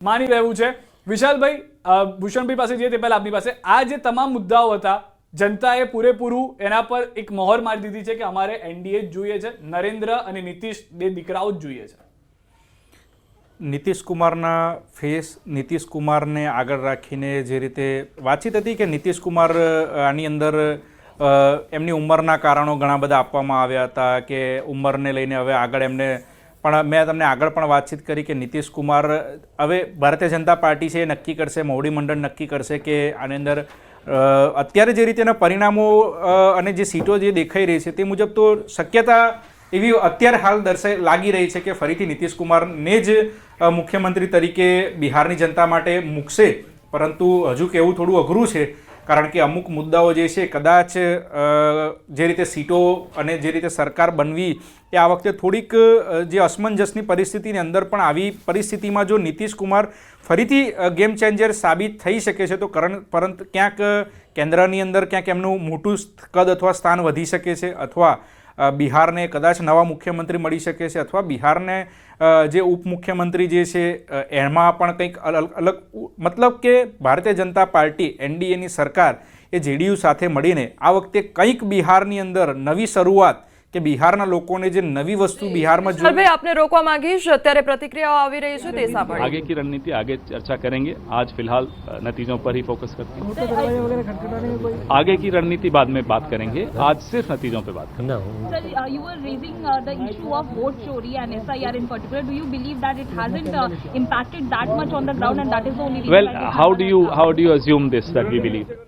માની રહેવું છે। વિશાલભાઈ, ભૂષણભાઈ પાસે જઈએ તે પહેલા આપની પાસે આ જે તમામ મુદ્દાઓ હતા, જનતાએ પૂરેપૂરું એના પર એક મહોર મારી દીધી છે કે અમારે એનડીએ જ જોઈએ છે, નરેન્દ્ર અને નીતિશ બે દીકરાઓ જ જોઈએ છે। નીતિશ કુમારના ફેસ, નીતિશ કુમારને આગળ રાખીને જે રીતે વાતચીત હતી કે નીતિશ કુમાર આની અંદર એમની ઉંમરના કારણો ઘણા બધા આપવામાં આવ્યા હતા કે ઉંમરને લઈને હવે આગળ એમને પણ મેં તમને આગળ પણ વાતચીત કરી કે નીતિશ કુમાર હવે ભારતીય જનતા પાર્ટી છે એ નક્કી કરશે, મોવડી મંડળ નક્કી કરશે કે આની અંદર અત્યારે જે રીતેના પરિણામો અને જે સીટો જે દેખાઈ રહી છે તે મુજબ તો શક્યતા એવી અત્યારે હાલ લાગી રહી છે કે ફરીથી નીતિશ કુમારને જ મુખ્યમંત્રી તરીકે બિહારની જનતા માટે મૂકશે, પરંતુ હજુ કહેવું થોડું અઘરું છે કારણ કે અમુક મુદ્દાઓ જે છે કદાચ જે રીતે સીટો અને જે રીતે સરકાર બનવી એ આ વખતે થોડીક જે અસમંજસની પરિસ્થિતિની અંદર પણ આવી પરિસ્થિતિમાં જો નીતિશ કુમાર ફરીથી ગેમ ચેન્જર સાબિત થઈ શકે છે તો પરંતુ ક્યાંક કેન્દ્રની અંદર ક્યાંક એમનું મોટું કદ અથવા સ્થાન વધી શકે છે અથવા બિહારને કદાચ નવા મુખ્યમંત્રી મળી શકે છે અથવા બિહારને જે ઉપમુખ્યમંત્રી જે છે એમાં પણ કંઈક અલગ મતલબ કે ભારતીય જનતા પાર્ટી એનડીએની સરકાર એ જેડીયુ સાથે મળીને આ વખતે કંઈક બિહારની અંદર નવી શરૂઆત કે બિહારના લોકોને જે નવી વસ્તુ બિહારમાં જો ભાઈ આપને રોકવા માંગીશ, અત્યારે પ્રતિક્રિયાઓ આવી રહી છે તે સાંભળીએ। आगे की रणनीति आगे चर्चा करेंगे, आज फिलहाल नतीजों पर ही फोकस करते हैं। आगे की रणनीति बाद में बात करेंगे, आज सिर्फ नतीजों पे बात करेंगे। Sir, you were raising the issue of vote chori and SIR in particular. Do you believe that it hasn't impacted that much on the ground and that is the only reason? Well, how do you assume this that we believe?